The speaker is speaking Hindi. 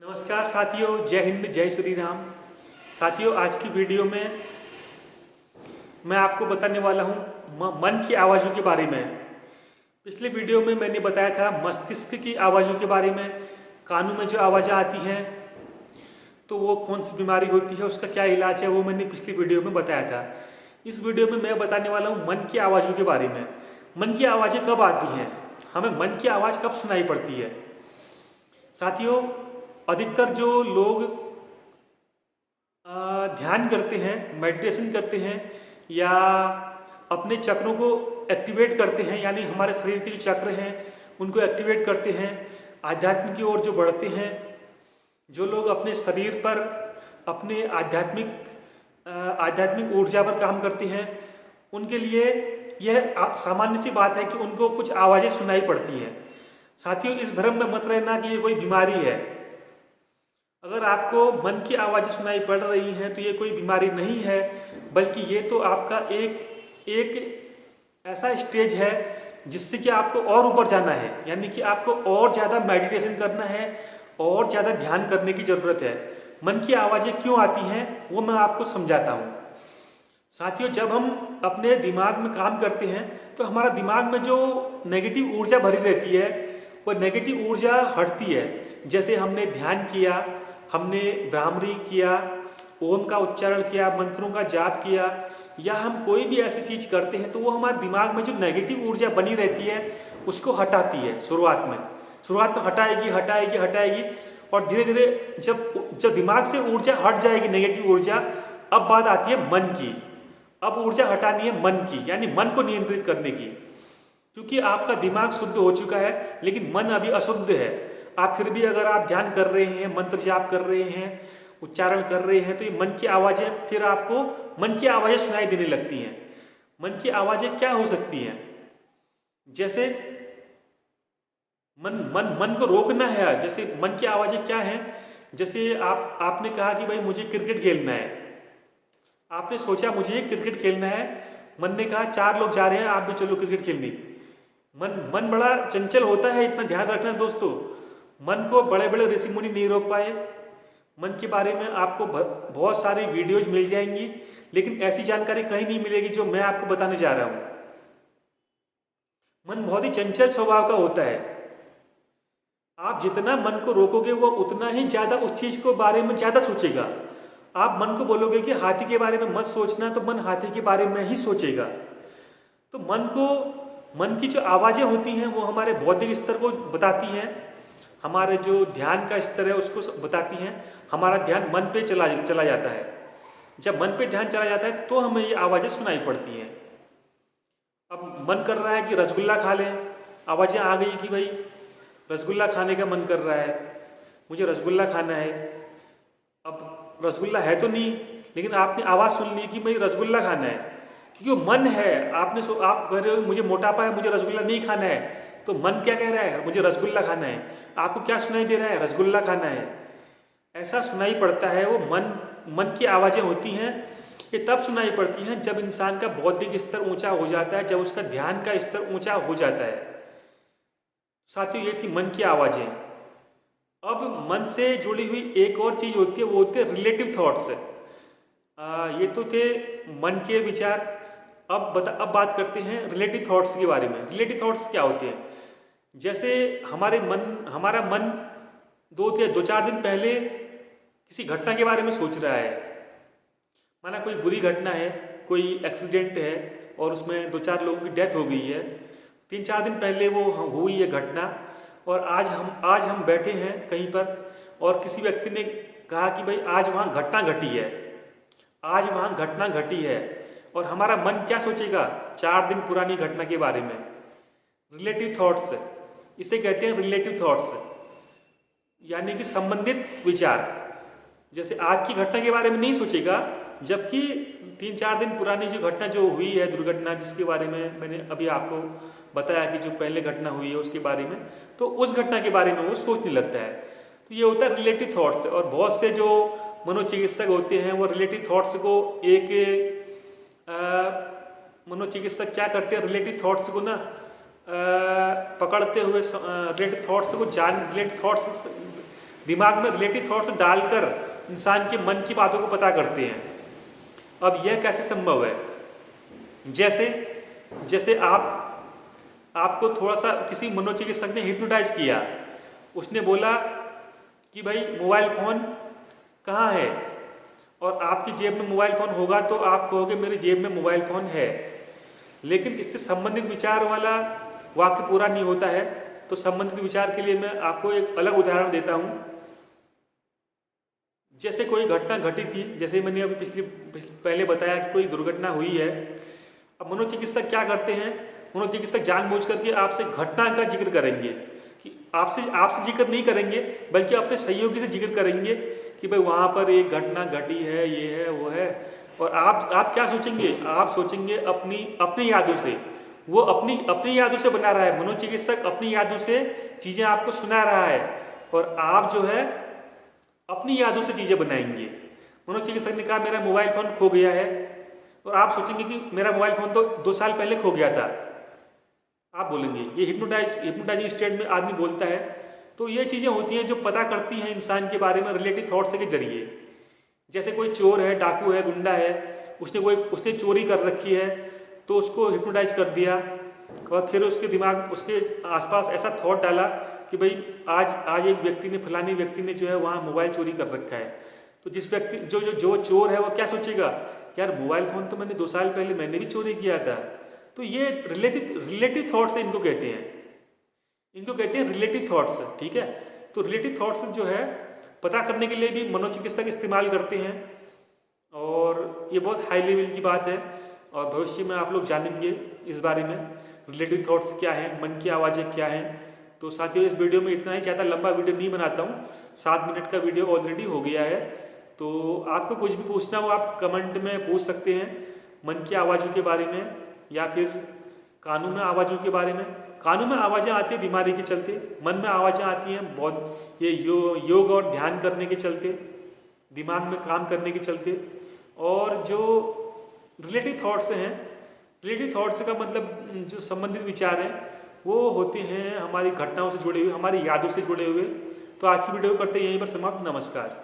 नमस्कार साथियों, जय हिंद, जय श्री राम। साथियों, आज की वीडियो में मैं आपको बताने वाला हूँ मन की आवाज़ों के बारे में। पिछले वीडियो में मैंने बताया था मस्तिष्क की आवाज़ों के बारे में। कानों में जो आवाज़ें आती हैं तो वो कौन सी बीमारी होती है, उसका क्या इलाज है, वो मैंने पिछली वीडियो में बताया था। इस वीडियो में मैं बताने वाला हूँ मन की आवाज़ों के बारे में। मन की आवाज़ें कब आती हैं, हमें मन की आवाज़ कब सुनाई पड़ती है। साथियों, अधिकतर जो लोग ध्यान करते हैं, मेडिटेशन करते हैं या अपने चक्रों को एक्टिवेट करते हैं, यानी हमारे शरीर के जो चक्र हैं उनको एक्टिवेट करते हैं, आध्यात्म की ओर जो बढ़ते हैं, जो लोग अपने शरीर पर अपने आध्यात्मिक ऊर्जा पर काम करते हैं, उनके लिए यह सामान्य सी बात है कि उनको कुछ आवाज़ें सुनाई पड़ती हैं। साथियों, इस भ्रम में मत रहना कि ये कोई बीमारी है। अगर आपको मन की आवाज़ें सुनाई पड़ रही हैं तो ये कोई बीमारी नहीं है, बल्कि ये तो आपका एक ऐसा स्टेज है जिससे कि आपको और ऊपर जाना है, यानी कि आपको और ज़्यादा मेडिटेशन करना है और ज़्यादा ध्यान करने की ज़रूरत है। मन की आवाज़ें क्यों आती हैं वो मैं आपको समझाता हूँ। साथियों, जब हम अपने दिमाग में काम करते हैं तो हमारा दिमाग में जो नेगेटिव ऊर्जा भरी रहती है वो नेगेटिव ऊर्जा हटती है। जैसे हमने ध्यान किया, हमने भ्रामरी किया, ओम का उच्चारण किया, मंत्रों का जाप किया, या हम कोई भी ऐसी चीज़ करते हैं तो वो हमारे दिमाग में जो नेगेटिव ऊर्जा बनी रहती है उसको हटाती है। शुरुआत में हटाएगी हटाएगी हटाएगी, और धीरे धीरे जब जब दिमाग से ऊर्जा हट जाएगी, नेगेटिव ऊर्जा, अब बात आती है मन की। अब ऊर्जा हटानी है मन की, यानी मन को नियंत्रित करने की। क्योंकि आपका दिमाग शुद्ध हो चुका है लेकिन मन अभी अशुद्ध है। आप फिर भी अगर आप ध्यान कर रहे हैं, मंत्र जाप कर रहे हैं, उच्चारण कर रहे हैं, तो ये मन की आवाज़ें फिर आपको मन की आवाज़ें सुनाई देने लगती हैं। मन की आवाज़ें क्या हो सकती हैं? जैसे मन मन मन को रोकना है। जैसे मन की आवाज़ें क्या हैं? जैसे आपने कहा कि भाई मुझे क्रिकेट खेलना है। आपने सोचा मुझे क्रिकेट खेलना है, मन ने कहा 4 लोग जा रहे हैं, आप भी चलो क्रिकेट खेलने। मन बड़ा चंचल होता है, इतना ध्यान रखना दोस्तों। मन को बड़े बड़े ऋषि मुनि नहीं रोक पाए। मन के बारे में आपको बहुत सारी वीडियोज मिल जाएंगी, लेकिन ऐसी जानकारी कहीं नहीं मिलेगी जो मैं आपको बताने जा रहा हूं। मन बहुत ही चंचल स्वभाव का होता है। आप जितना मन को रोकोगे वो उतना ही ज्यादा उस चीज को बारे में ज्यादा सोचेगा। आप मन को बोलोगे कि हाथी के बारे में मत सोचना, तो मन हाथी के बारे में ही सोचेगा। तो मन की जो आवाजें होती हैं वो हमारे बौद्धिक स्तर को बताती हैं, हमारे जो ध्यान का स्तर है उसको बताती हैं। हमारा ध्यान मन पे चला जाता है। जब मन पे ध्यान चला जाता है तो हमें ये आवाज़ें सुनाई पड़ती हैं। अब मन कर रहा है कि रसगुल्ला खा लें, आवाज़ें आ गई कि भाई रसगुल्ला खाने का मन कर रहा है, मुझे रसगुल्ला खाना है। अब रसगुल्ला है तो नहीं, लेकिन आपने आवाज़ सुन ली कि भाई रसगुल्ला खाना है, क्योंकि वो मन है। आप कह रहे हो मुझे मोटापा है, मुझे रसगुल्ला नहीं खाना है, तो मन क्या कह रहा है? मुझे रसगुल्ला खाना है। आपको क्या सुनाई दे रहा है? रसगुल्ला खाना है। ऐसा सुनाई पड़ता है। वो मन की आवाज़ें होती हैं। ये तब सुनाई पड़ती हैं जब इंसान का बौद्धिक स्तर ऊंचा हो जाता है, जब उसका ध्यान का स्तर ऊंचा हो जाता है। साथियों, ये थी मन की आवाज़ें। अब मन से जुड़ी हुई एक और चीज़ होती है, वो होते हैं रिलेटिव थॉट्स। ये तो थे मन के विचार। अब बात करते हैं रिलेटिव थॉट्स के बारे में। रिलेटिव थॉट्स क्या होते हैं? जैसे हमारा मन 2-4 दिन पहले किसी घटना के बारे में सोच रहा है। माना कोई बुरी घटना है, कोई एक्सीडेंट है और उसमें 2-4 लोगों की डेथ हो गई है। 3-4 दिन पहले वो हुई है घटना, और आज हम बैठे हैं कहीं पर और किसी व्यक्ति ने कहा कि भाई आज वहाँ घटना घटी है, आज वहाँ घटना घटी है, और हमारा मन क्या सोचेगा? 4 दिन पुरानी घटना के बारे में। रिलेटिव थॉट्स, इसे कहते हैं रिलेटिव थॉट्स, यानी कि संबंधित विचार। जैसे आज की घटना के बारे में नहीं सोचेगा, जबकि 3-4 दिन पुरानी जो घटना जो हुई है, दुर्घटना जिसके बारे में मैंने अभी आपको बताया कि जो पहले घटना हुई है उसके बारे में, तो उस घटना के बारे में वो सोचने लगता है। तो ये होता है रिलेटिव थॉट्स। और बहुत से जो मनोचिकित्सक होते हैं वो रिलेटिव थॉट्स को मनोचिकित्सक क्या करते हैं, रिलेटिव थॉट्स को ना पकड़ते हुए रिलेटिव थॉट्स दिमाग में रिलेटिव थॉट्स डालकर इंसान के मन की बातों को पता करते हैं। अब यह कैसे संभव है? जैसे जैसे आपको थोड़ा सा किसी मनोचिकित्सक ने हिप्नोटाइज किया, उसने बोला कि भाई मोबाइल फ़ोन कहाँ है, और आपकी जेब में मोबाइल फ़ोन होगा तो आप कहोगे मेरी जेब में मोबाइल फ़ोन है, लेकिन इससे संबंधित विचार वाला वाक्य पूरा नहीं होता है। तो संबंधित विचार के लिए मैं आपको एक अलग उदाहरण देता हूँ। जैसे कोई घटना घटी थी, जैसे मैंने अभी पहले बताया कि कोई दुर्घटना हुई है। अब मनोचिकित्सक क्या करते हैं, मनोचिकित्सक जानबूझ करके आपसे घटना का जिक्र करेंगे कि आपसे जिक्र नहीं करेंगे, बल्कि अपने सहयोगी से जिक्र करेंगे कि भाई वहाँ पर एक घटना घटी है, ये है वो है। और आप क्या सोचेंगे? आप सोचेंगे अपनी यादों से, वो अपनी यादों से बना रहा है। मनोचिकित्सक अपनी यादों से चीज़ें आपको सुना रहा है, और आप जो है अपनी यादों से चीज़ें बनाएंगे। मनोचिकित्सक ने कहा मेरा मोबाइल फ़ोन खो गया है, और आप सोचेंगे कि मेरा मोबाइल फ़ोन तो 2 साल पहले खो गया था। आप बोलेंगे, ये हिप्नोटाइजिंग स्टेट में आदमी बोलता है। तो ये चीज़ें होती हैं जो पता करती हैं इंसान के बारे में रिलेटिव थॉट्स के जरिए। जैसे कोई चोर है, डाकू है, गुंडा है, उसने चोरी कर रखी है, तो उसको हिप्नोटाइज कर दिया, और फिर उसके दिमाग उसके आसपास ऐसा थॉट डाला कि भाई आज एक व्यक्ति ने, फलानी व्यक्ति ने जो है वहाँ मोबाइल चोरी कर रखा है। तो जिस व्यक्ति जो चोर है वो क्या सोचेगा, यार मोबाइल फ़ोन तो मैंने 2 साल पहले मैंने भी चोरी किया था। तो ये रिलेटिव थॉट्स इनको कहते हैं रिलेटिव थॉट्स। ठीक है, तो रिलेटिव थॉट्स जो है पता करने के लिए भी मनोचिकित्सक इस्तेमाल करते हैं, और ये बहुत हाई लेवल की बात है, और भविष्य में आप लोग जानेंगे इस बारे में रिलेटिव थॉट्स क्या हैं, मन की आवाज़ें क्या हैं। तो साथियों, इस वीडियो में इतना ही, ज़्यादा लंबा वीडियो नहीं बनाता हूँ, 7 मिनट का वीडियो ऑलरेडी हो गया है। तो आपको कुछ भी पूछना हो आप कमेंट में पूछ सकते हैं, मन की आवाज़ों के बारे में, या फिर कानों में आवाज़ों के बारे में। कानों में आवाज़ें आती हैं बीमारी के चलते, मन में आवाज़ें आती हैं बहुत ये योग और ध्यान करने के चलते, दिमाग में काम करने के चलते। और जो रिलेटिव थॉट्स हैं, रिलेटिव थॉट्स का मतलब जो संबंधित विचार हैं वो होते हैं हमारी घटनाओं से जुड़े हुए, हमारी यादों से जुड़े हुए। तो आज की वीडियो करते हैं यहीं पर समाप्त। नमस्कार।